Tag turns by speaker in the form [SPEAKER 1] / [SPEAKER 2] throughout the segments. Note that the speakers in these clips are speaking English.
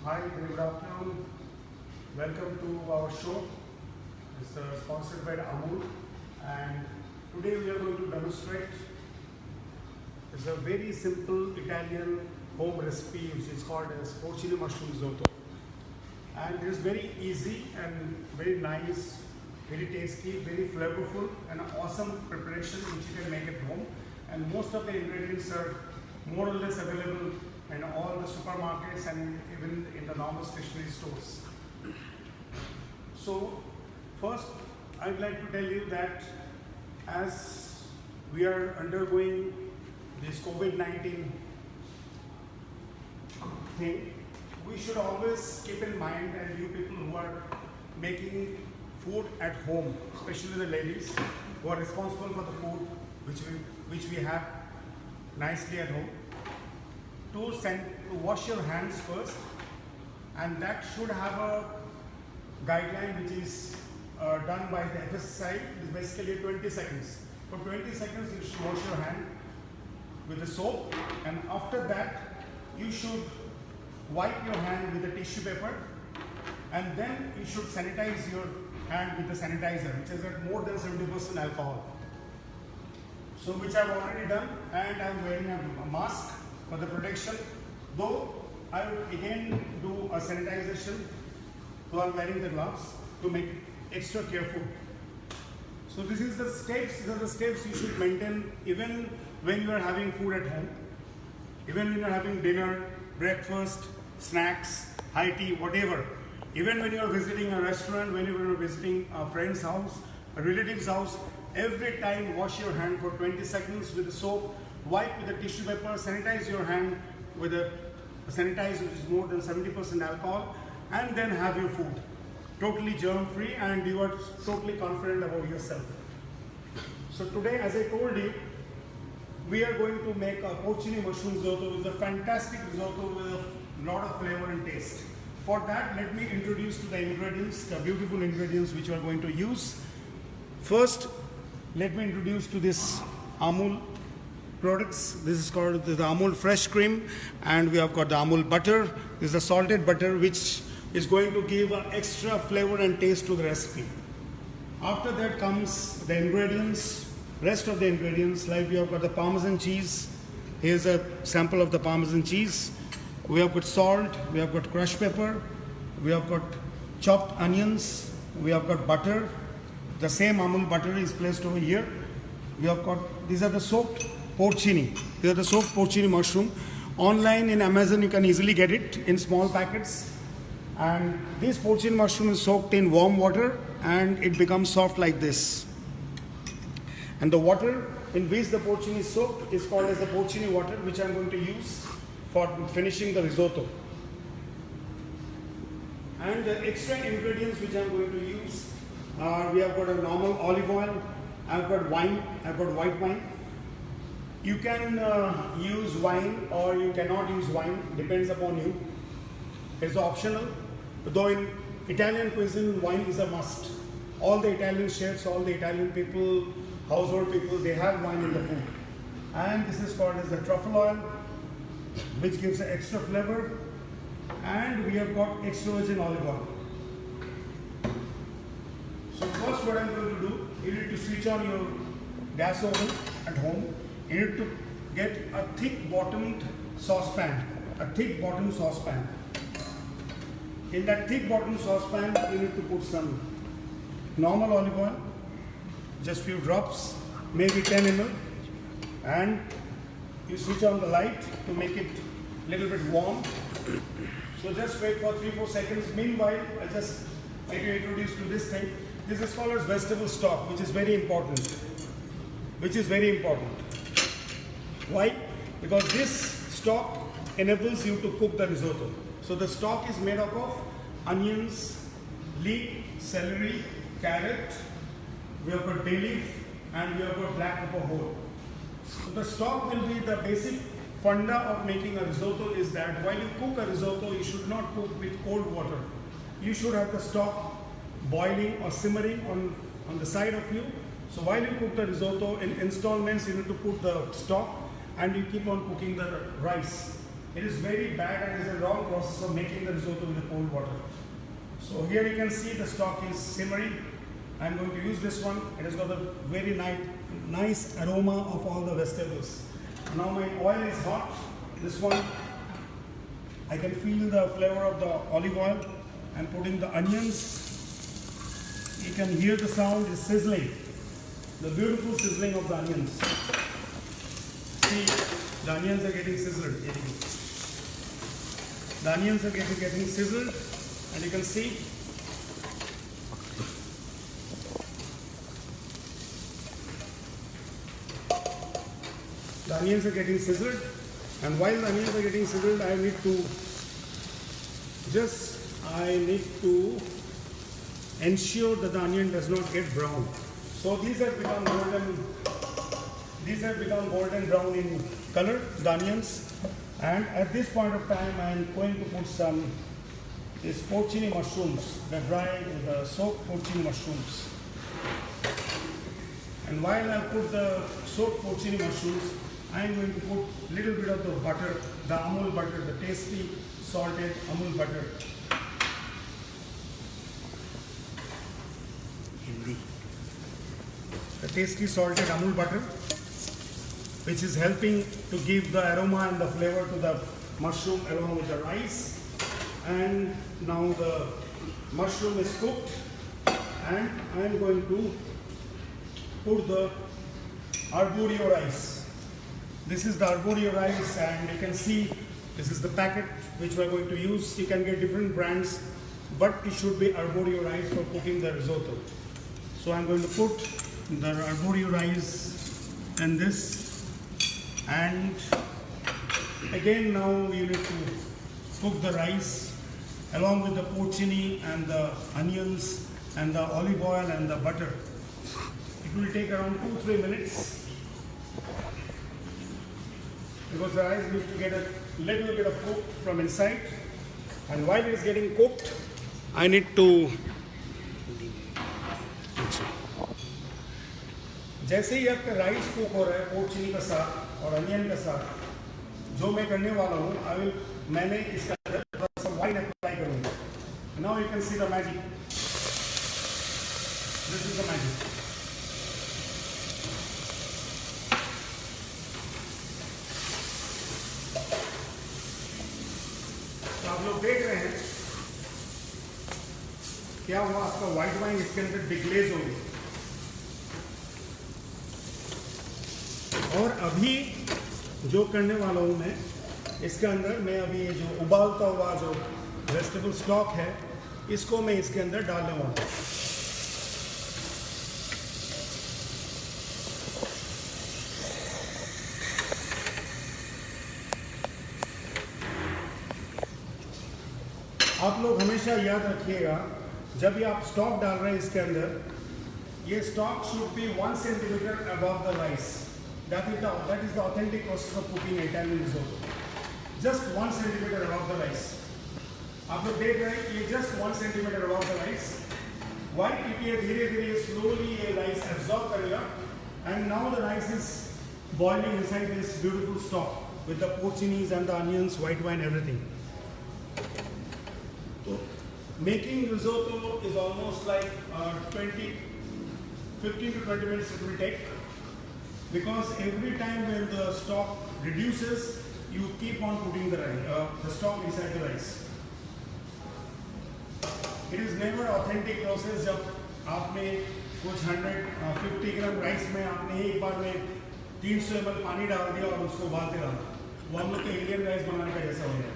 [SPEAKER 1] Hi, good afternoon. Welcome to our show. It's sponsored by Amul, and today we are going to demonstrate. It's a very simple Italian home recipe which is called as porcini mushroom risotto. And it is very easy and very nice, very tasty, very flavorful, and an awesome preparation which you can make at home. And most of the ingredients are more or less available in all the supermarkets and even in the normal stationery stores. So first I'd like to tell you that as we are undergoing this COVID-19 thing, we should always keep in mind, and you people who are making food at home, especially the ladies who are responsible for the food which we have nicely at home, to wash your hands first, and that should have a guideline which is done by the FSSAI. It is basically 20 seconds. For 20 seconds you should wash your hand with the soap, and after that you should wipe your hand with a tissue paper, and then you should sanitize your hand with the sanitizer, which is at more than 70% alcohol. So which I have already done, and I am wearing a mask for the protection, though I will again do a sanitization while wearing the gloves to make it extra careful. So these are the steps you should maintain even when you are having food at home, even when you are having dinner, breakfast, snacks, high tea, whatever. Even when you are visiting a restaurant, when you are visiting a friend's house, a relative's house, every time wash your hand for 20 seconds with the soap, wipe with a tissue paper, sanitize your hand with a sanitizer which is more than 70% alcohol, and then have your food. Totally germ-free, and you are totally confident about yourself. So today, as I told you, we are going to make a porcini mushroom risotto, which is a fantastic risotto with a lot of flavor and taste. For that, let me introduce to the ingredients, the beautiful ingredients which we are going to use. First, let me introduce to this Amul products. This is called the Amul fresh cream, and we have got the Amul butter. This is a salted butter which is going to give an extra flavor and taste to the recipe. After that comes the ingredients, rest of the ingredients, like we have got the Parmesan cheese. Here's a sample of the Parmesan cheese. We have got salt, we have got crushed pepper, we have got chopped onions, we have got butter. The same Amul butter is placed over here. We have got, these are the soaked porcini. These are the soaked porcini mushroom. Online in Amazon you can easily get it in small packets. And this porcini mushroom is soaked in warm water and it becomes soft like this. And the water in which the porcini is soaked is called as the porcini water, which I am going to use for finishing the risotto. And the extra ingredients which I am going to use are, we have got a normal olive oil, I have got wine, I have got white wine. You can use wine or you cannot use wine, depends upon you. It's optional, though in Italian cuisine wine is a must. All the Italian chefs, all the Italian people, household people, they have wine in the food. And this is called as the truffle oil, which gives an extra flavor. And we have got extra virgin olive oil. So first what I'm going to do, you need to switch on your gas oven at home. You need to get a thick bottomed saucepan, In that thick bottomed saucepan, you need to put some normal olive oil, just few drops, maybe 10 ml, and you switch on the light to make it a little bit warm. So just wait for 3-4 seconds. Meanwhile, I just like to introduce to this thing. This is called as vegetable stock, which is very important. Why? Because this stock enables you to cook the risotto. So the stock is made up of onions, leek, celery, carrot, we have got bay leaf, and we have got black pepper whole. So the stock will be the basic funda of making a risotto, is that while you cook a risotto, you should not cook with cold water. You should have the stock boiling or simmering on the side of you. So while you cook the risotto in installments, you need to put the stock and you keep on cooking the rice It is very bad and is a wrong process of making the risotto with the cold water. So here you can see the stock is simmering. I'm going to use this one. It has got a very nice aroma of all the vegetables. Now my oil is hot. This one, I can feel the flavor of the olive oil. I'm putting the onions. You can hear the sound is sizzling. The beautiful sizzling of the onions. See, the onions are getting sizzled. The onions are getting sizzled, and you can see the onions are getting sizzled. And while the onions are getting sizzled, I need to ensure that the onion does not get brown. So these have become golden brown in color, the onions. And at this point of time, I am going to put these porcini mushrooms, the soaked porcini mushrooms. And while I put the soaked porcini mushrooms, I am going to put little bit of the butter, the Amul butter, the tasty salted Amul butter. The tasty salted Amul butter, which is helping to give the aroma and the flavor to the mushroom along with the rice. And now the mushroom is cooked, and I am going to put the arborio rice. This is the arborio rice, and you can see this is the packet which we are going to use. You can get different brands, but it should be arborio rice for cooking the risotto. So I'm going to put the arborio rice in this, and again now you need to cook the rice along with the porcini and the onions and the olive oil and the butter. It will take around 2-3 minutes because the rice needs to get a little bit of cook from inside. And while it is getting cooked, I need to, जैसे ही आपका rice cook हो रहा है पोर्चनी के साथ और onion के साथ, जो मैं करने वाला हूँ, मैंने इसका थोड़ा सा वाइन अप्लाई करूँगा. Now you can see the magic. This is the magic. तो आप लोग देख रहे हैं क्या हुआ, आपका व्हाइट वाइन इसके अंदर डिग्लेज हो गई. और अभी जो करने वाला हूँ मैं, इसके अंदर मैं अभी ये जो उबालता हुआ जो वेजिटेबल स्टॉक है, इसको मैं इसके अंदर डालने वाला हूँ. आप लोग हमेशा याद रखिएगा, जब भी आप स्टॉक डाल रहे हैं इसके अंदर, ये stock should be 1 centimetre above the rice. That is the authentic process of cooking Italian risotto. Just 1 centimeter above the rice. आप लोग देख रहे हैं ये just 1 centimeter above the rice. Why? क्योंकि ये धीरे-धीरे slowly ये rice absorb करेगा, and now the rice is boiling inside this beautiful stock with the porcinis and the onions, white wine, everything. So making risotto is almost like 15 to 20 minutes it will take. Because every time when the stock reduces, you keep on putting the stock inside the rice. It is never authentic process जब आपने कुछ 150 ग्राम rice में आपने एक बार में 300 ml पानी डाल दिया और उसको उबालते रहा, वो हम लोग के इंडियन राइस बनाने का जैसा हो गया.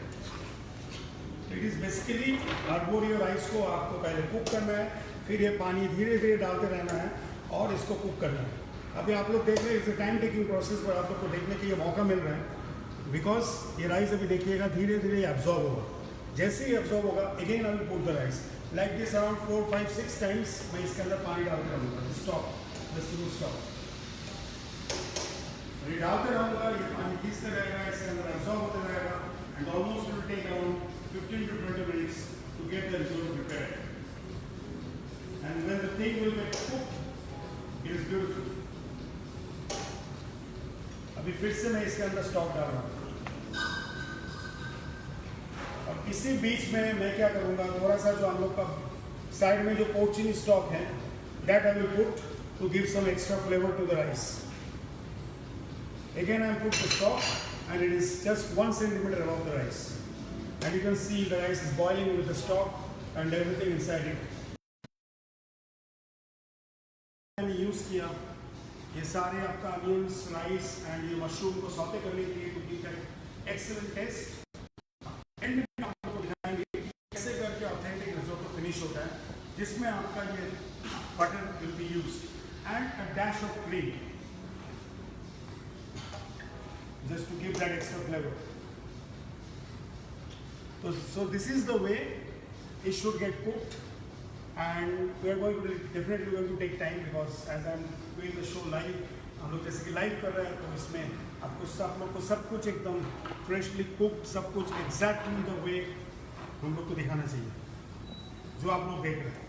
[SPEAKER 1] It is basically arborio rice को आपको पहले कुक करना है, फिर ये पानी धीरे धीरे डालते रहना है और इसको कुक करना है. अभी आप लोग देख रहे हैं इट्स टाइम टेकिंग प्रोसेस, पर आप लोग को देखने के लिए मौका मिल रहा है बिकॉज ये राइस अभी देखिएगा धीरे धीरे एब्जॉर्ब होगा. जैसे ही एब्जॉर्ब होगा, again I will put the rice like this around 4, 5, 6 times. मैं इसके अंदर पानी डालते रहूँगा, स्टॉक स्टॉक ये डालते रहूँगा, ये पानी खींचते रहेगा, इसके अंदर एब्जॉर्ब होते रहेगा, and almost will take around 15 to 20 minutes to get the risotto prepared. And when the thing will get cooked, it is beautiful. अभी फिर से मैं इसके अंदर स्टॉक डाल रहा हूँ. इसी बीच में मैं क्या करूँगा, थोड़ा सा जो हम लोग का साइड में जो पोर्चिनी स्टॉक है, that I will put to give some extra flavor to the rice. Again I put the stock and it is just 1 centimeter above the rice. And you can see the rice is boiling with the stock and everything inside it. मैंने use किया ये सारे आपका onions, rice and ये mushroom को saute करने के लिए to give that excellent taste. And में आपको दिखाएंगे कैसे करके ऑथेंटिक रिजोटो फिनिश होता है, जिसमें आपका ये butter will be used and a dash of cream just to give that extra flavor. So this is the way it should get cooked, and we are definitely going to take time because as I am doing the show live, हम लोग जैसे कि live कर रहे हैं तो इसमें आपको आप लोग को सब कुछ एकदम फ्रेशली कुक्ड, सब कुछ एग्जैक्टली द वे हम लोग को दिखाना चाहिए जो आप लोग देख रहे हैं।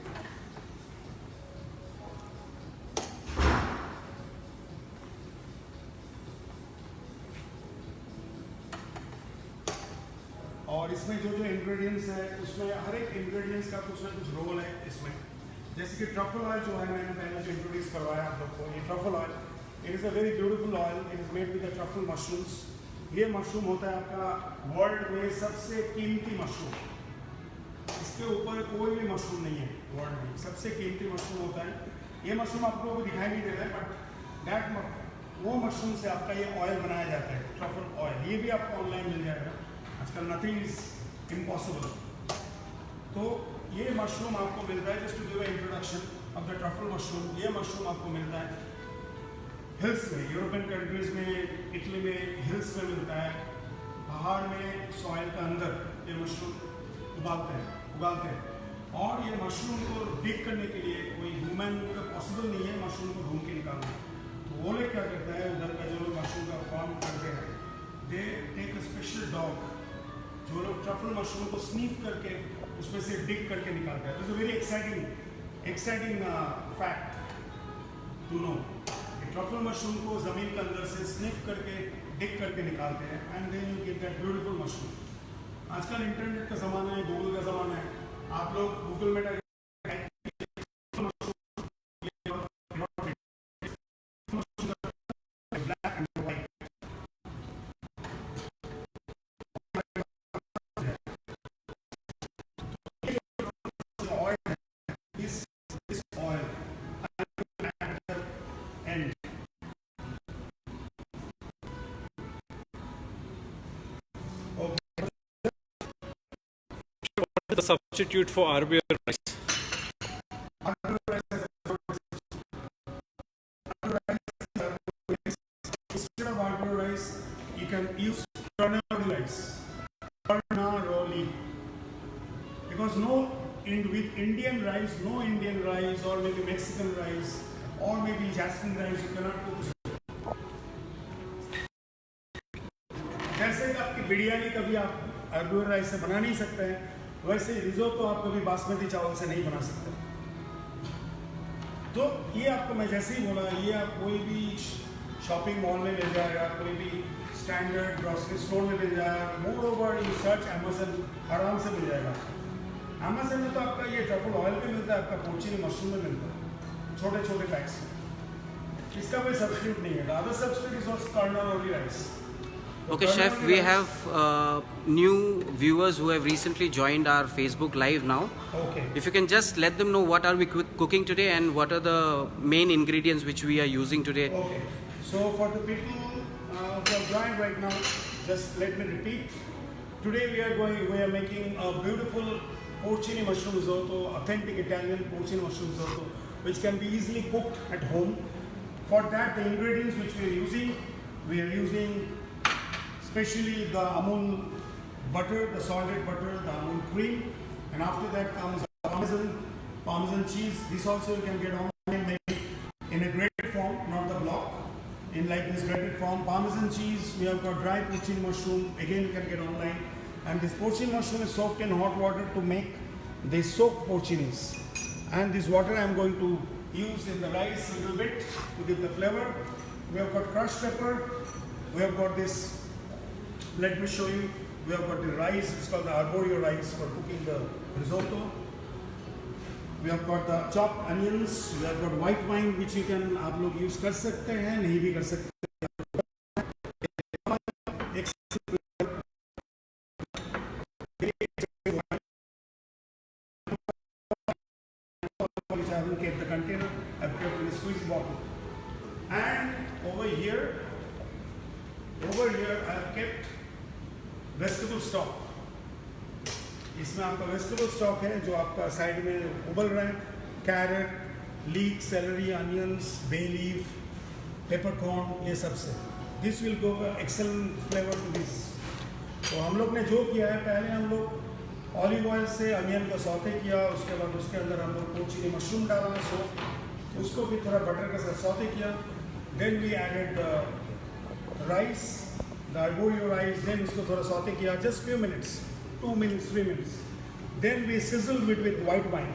[SPEAKER 1] और इसमें जो जो इंग्रेडिएंट्स है उसमें हर एक इंग्रेडिएंट्स का कुछ ना कुछ रोल है इसमें। जैसे कि ट्रफल ऑयल जो है मैंने पहले जो इंट्रोड्यूस करवाया आप लोग को, ये truffle oil it is a very beautiful oil, it is made with the truffle mushrooms. ये मशरूम होता है आपका वर्ल्ड में सबसे कीमती मशरूम, इसके ऊपर कोई भी मशरूम नहीं है वर्ल्ड में, सबसे कीमती मशरूम होता है ये मशरूम। आप लोगों को दिखाई नहीं दे रहा है बट दैट वो मशरूम से आपका ये ऑयल बनाया जाता है, ट्रफल ऑयल। ये भी आपको ऑनलाइन मिल जाएगा आजकल, नथिंग इज इम्पॉसिबल। तो ये मशरूम आपको मिलता है, just to give introduction of the truffle mushroom. ये मशरूम आपको मिलता है हिल्स में, यूरोपियन कंट्रीज में, इटली में हिल्स में मिलता है, पहाड़ में सॉइल का अंदर ये मशरूम उगाते हैं। और ये मशरूम को डिग करने के लिए कोई ह्यूमन का पॉसिबल नहीं है मशरूम को ढूंढ के निकालना। तो वो लोग क्या करता है, उधर का जो लोग मशरूम का फार्म करते हैं, they take a special dog, जो लोग ट्रफल मशरूम को स्नीफ करके उसमें से डिग करके निकालते हैं। तो very exciting fact to know, truffle mushroom को ज़मीन के अंदर से स्नीफ करके डिग करके निकालते हैं and then you get that beautiful mushroom. आजकल इंटरनेट का ज़माना है, गूगल का ज़माना है, आप लोग गूगल में
[SPEAKER 2] the substitute for arborio rice?
[SPEAKER 1] Instead of arborio rice, you can use ternary rice. Ternary. Because with Indian rice, no Indian rice or maybe Mexican rice or maybe jasmine rice, you cannot cook. जैसे कि आपकी बिरयानी कभी आप arborio rice से बना नहीं सकते हैं, वैसे रिजोटो आप कभी बासमती चावल से नहीं बना सकते। तो ये आपको मैं जैसे ही बोला, ये आप कोई भी शॉपिंग मॉल में मिल जाएगा, कोई भी स्टैंडर्ड ग्रोसरी स्टोर में मिल जाएगा। More over you search Amazon, आराम से मिल जाएगा। अमेजन में तो आपका ये ट्रफल ऑयल भी मिलता है, आपका पोर्चिनी मशरूम में मिलता है छोटे छोटे पैक्स में। इसका कोई सब्स्टिट्यूट नहीं है। The other substitute is of kernel rice.
[SPEAKER 3] Okay, Chef, we have new viewers who have recently joined our Facebook Live now.
[SPEAKER 1] Okay.
[SPEAKER 3] If you can just let them know what are we cooking today and what are the main ingredients which we are using today.
[SPEAKER 1] Okay. So for the people who have joined right now, just let me repeat. Today we are making a beautiful porcini mushroom risotto, authentic Italian porcini mushroom risotto, which can be easily cooked at home. For that, the ingredients which we are using especially the Amul butter, the salted butter, the Amul cream, and after that comes Parmesan cheese. This also you can get online maybe in a grated form, not the block, in like this grated form. Parmesan cheese, we have got dry porcini mushroom, again you can get online. And this porcini mushroom is soaked in hot water to make the soaked porcinis. And this water I am going to use in the rice a little bit to give the flavor. We have got crushed pepper, we have got this. Let me show you We have got the rice, it's called the arborio rice for cooking the risotto. We have got the chopped onions, we have got white wine which you can आप लोग use कर सकते हैं, नहीं भी कर सकते which I haven't kept the container, I've kept in a squeeze bottle. And over here I have kept vegetable stock. इसमें आपका vegetable stock है जो आपका साइड में उबल रहा है, carrot, leek, celery, onions, bay leaf, peppercorn, ये सब से. This will give excellent flavor to this. तो हम लोग ने जो किया है, पहले हम लोग ऑलिव ऑयल से अनियन को सौते किया, उसके बाद उसके अंदर हम लोग पोर्चुनी मशरूम डाला, सो उसको भी थोड़ा बटर के साथ सौते किया. Then we added rice, the arborio rice, then उसको थोड़ा सौते किया, just few minutes, 2 minutes, 3 minutes. Then we sizzled it with white wine,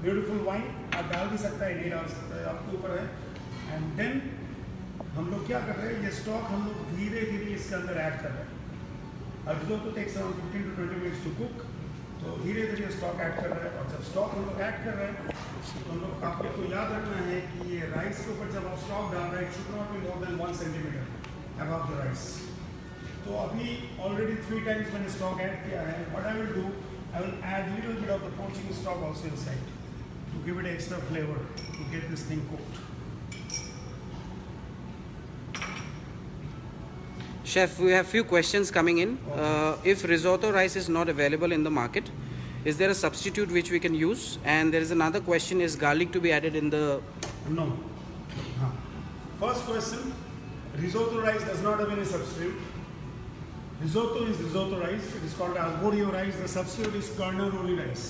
[SPEAKER 1] beautiful wine. आप डाल भी सकता है, नहीं डाल सकता है, आपके ऊपर है. And then हम लोग क्या कर रहे हैं, ये स्टॉक हम लोग धीरे धीरे इसके अंदर ऐड कर रहे हैं. risotto takes around 15 to 20 minutes to cook. तो धीरे धीरे स्टॉक ऐड कर रहे हैं, और जब स्टॉक हम लोग ऐड कर रहे हैं तो हम लोग आपको याद रखना है कि ये राइस के ऊपर जब आप स्टॉक डाल रहे हैं, it should not be more than 1 centimetre above the rice. तो अभी ऑलरेडी 3 times मैंने स्टॉक ऐड किया है. What I will do, I will add little bit of the Portuguese stock also inside to give it extra flavour to get this thing cooked.
[SPEAKER 3] Chef, we have few questions coming in. If risotto rice is not available in the market, is there a substitute which we can use? And there is another question: is garlic to be added in the?
[SPEAKER 1] No. First question: risotto rice does not have any substitute. Risotto is risotto rice. It is called arborio rice. The substitute is Carnaroli rice.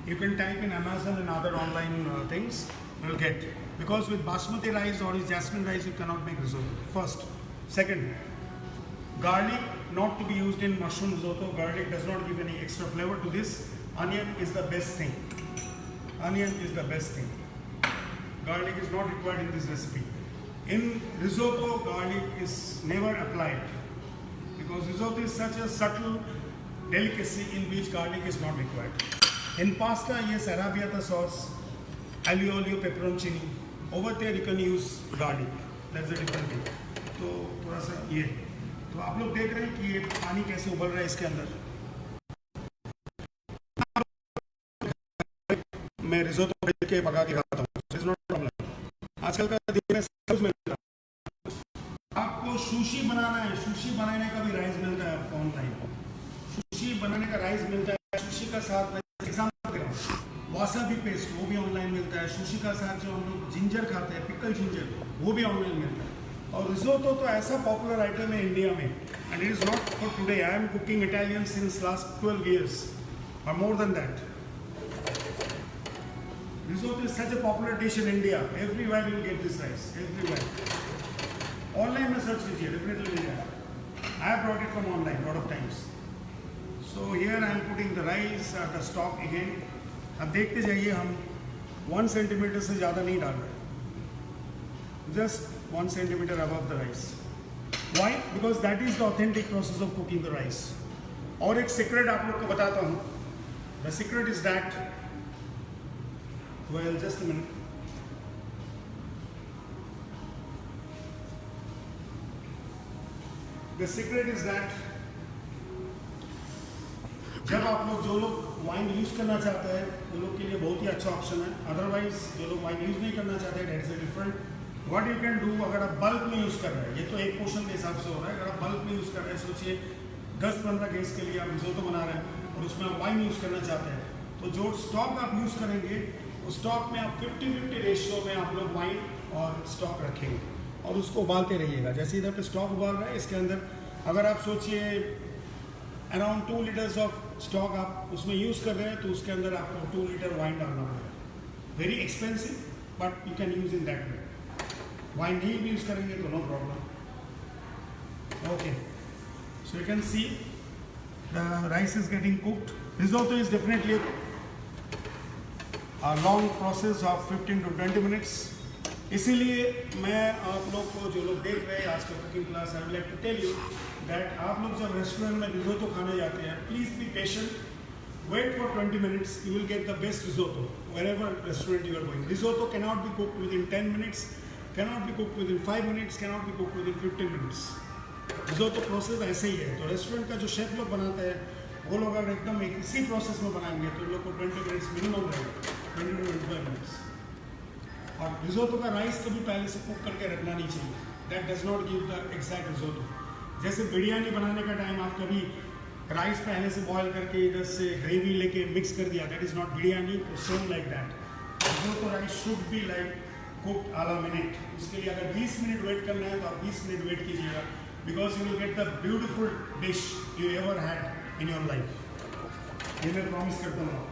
[SPEAKER 1] You can type in Amazon and other online things. You will get, because with basmati rice or jasmine rice you cannot make risotto. First. Second, garlic not to be used in mushroom risotto. Garlic does not give any extra flavor to this. Onion is the best thing. Onion is the best thing. Garlic is not required in this recipe. In risotto, garlic is never applied because risotto is such a subtle delicacy in which garlic is not required. In pasta, yes, arrabbiata sauce, aglio olio, peperoncini. Over there, you can use garlic. That's a different thing. तो थोड़ा सा ये, तो आप लोग देख रहे हैं कि ये पानी कैसे उबल रहा है इसके अंदर. मैं रिजोटो के पका के खाता हूँ, इट्स नॉट प्रॉब्लम. आजकल का दिन में सब मिलता है. आपको सुशी बनाना है, सुशी बनाने का भी राइस मिलता है आपको ऑनलाइन. सुशी बनाने का राइस मिलता है. सुशी का साथ एग्जाम्पल दे रहा हूँ, वासाबी पेस्ट वो भी ऑनलाइन मिलता है. सुशी का साथ जो हम लोग जिंजर खाते हैं, पिकल जिंजर, वो भी ऑनलाइन मिलता है. और रिजोटो तो ऐसा पॉपुलर आइटम है इंडिया में, and it is not for today. I am cooking Italian since last 12 years or more than that. Risotto is such a popular dish in India. Everywhere you will get this rice, everywhere. Online में search कीजिए, definitely मिल जाएगा. I have brought it from online lot of times. So here I am putting the rice, the stock again. अब देखते जाइए, हम 1 centimeter से ज़्यादा नहीं डाल रहे, just 1 centimeter above the rice. Why? Because that is the authentic process of cooking the rice. और एक secret आप लोग को बताता हूँ. The secret is that, well, just a minute. The secret is that जब आप लोग, जो लोग वाइन यूज करना चाहते हैं उन लोग के लिए बहुत ही अच्छा ऑप्शन है. अदरवाइज जो लोग वाइन यूज नहीं करना चाहते, that is a different. What you can do, अगर आप बल्क में यूज़ कर रहे हैं, ये तो एक पोर्शन के हिसाब से हो रहा है. अगर आप बल्क में यूज़ कर रहे हैं, सोचिए 10-15 केस के लिए आप रिजोटो बना रहे हैं और उसमें आप वाइन यूज़ करना चाहते हैं, तो जो स्टॉक आप यूज़ करेंगे उस स्टॉक में आप 50-50 रेशियो में आप लोग वाइन और स्टॉक रखेंगे और उसको उबालते रहिएगा. जैसे इधर पे स्टॉक उबाल रहा है, इसके अंदर अगर आप सोचिए अराउंड 2 liters ऑफ स्टॉक आप उसमें यूज़ कर रहे हैं, तो उसके अंदर आपको 2 liter वाइन डालना पड़ेगा. Very expensive, but you can use in that way. Wine नहीं भी यूज़ करेंगे तो no problem. Okay, so you can see the rice is getting cooked. Risotto is definitely a long process of 15 to 20 minutes. इसीलिए मैं आप लोग को, जो लोग देख रहे हैं आज का cooking class, I would like to tell you that आप लोग जब रेस्टोरेंट में रिजोटो खाने जाते हैं, please be patient, wait for 20 minutes, you will get the best risotto wherever restaurant you are going. Risotto cannot be cooked within 10 minutes, cannot be cooked within 5 minutes, cannot be cooked within 15 minutes. Risotto process ऐसे ही है. तो restaurant का जो chef लोग बनाते हैं, वो लोग अगर एकदम एक इसी प्रोसेस में बनाएंगे तो लोग को 20 मिनट्स मिनिमम रहेगा, 20 to 25 मिनट्स. और रिजोटो का राइस कभी पहले से कुक करके रखना नहीं चाहिए. That does not give the exact risotto. जैसे बिरयानी बनाने का टाइम आप कभी राइस पहले से बॉईल करके इधर से ग्रेवी लेके मिक्स कर दिया, that is not biryani. Same like that, risotto rice should be like cooked a la minute. उसके लिए अगर 20 मिनट वेट करना है तो आप 20 मिनट वेट कीजिएगा, because you will get the beautiful dish you ever had in your life. ये मैं प्रॉमिस करता हूँ.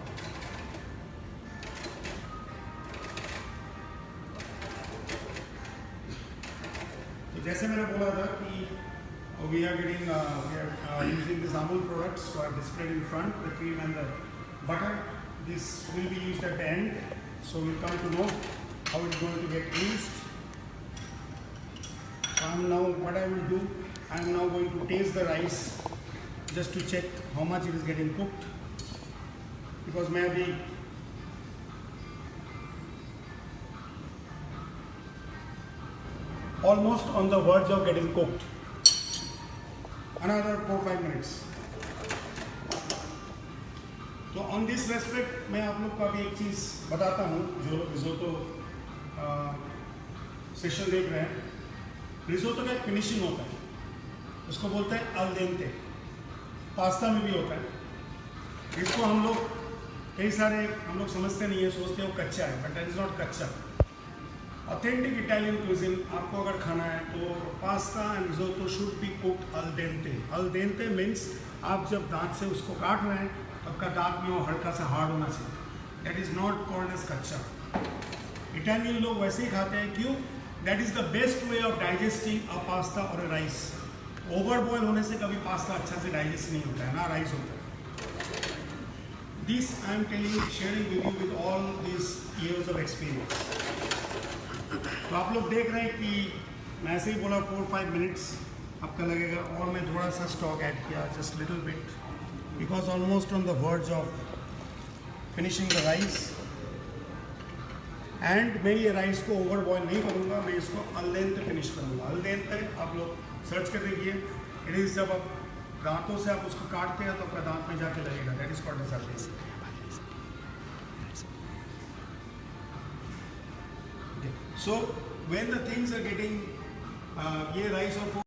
[SPEAKER 1] तो जैसे मैंने बोला था कि we are using this Amul products, so are displayed in front, the cream and the butter. This will be used at the end, so we'll come to know how it's going to get used. So what I will do, I am now going to taste the rice just to check how much it is getting cooked, because maybe almost on the verge of getting cooked. Another 4-5 minutes. तो on this respect मैं आप लोग को अभी एक चीज़ बताता हूँ. जो लोग रिजोटो सेशन देख रहे हैं, रिजोटो का एक फिनिशिंग होता है, उसको बोलते हैं अल डेंटे. पास्ता में भी होता है. इसको हम लोग कई सारे हम लोग समझते नहीं है, सोचते हैं वो कच्चा है, बट दैट इज नॉट कच्चा. ऑथेंटिक इटालियन क्विजिन आपको अगर खाना है तो pasta and risotto should be cooked al dente. Al dente means आप जब दांत से उसको काट रहे हैं तो आपका दांत में वो हल्का सा हार्ड होना चाहिए. That is not called as कच्चा. इटालियन लोग वैसे ही खाते हैं. क्यों? That is the best way of digesting a pasta और अ राइस. ओवर बॉयल होने से कभी पास्ता अच्छा से डाइजेस्ट नहीं होता है, ना राइस होता है. This I am telling, sharing with you with all this years of experience. तो आप लोग देख रहे हैं कि मैं ऐसे ही बोला 4-5 मिनट्स आपका लगेगा, और मैं थोड़ा सा स्टॉक ऐड किया, just little bit, because almost on the verge of finishing the rice. And मैं ये राइस को ओवर बॉयल नहीं करूँगा, मैं इसको अल डेंटे फिनिश करूँगा. अल डेंटे आप लोग सर्च कर देखिए. इट इज़ जब आप दांतों से आप उसको काटते हैं तो आपका दांत में जाके लगेगा, that is called as al dente. So when the things are getting ये राइस और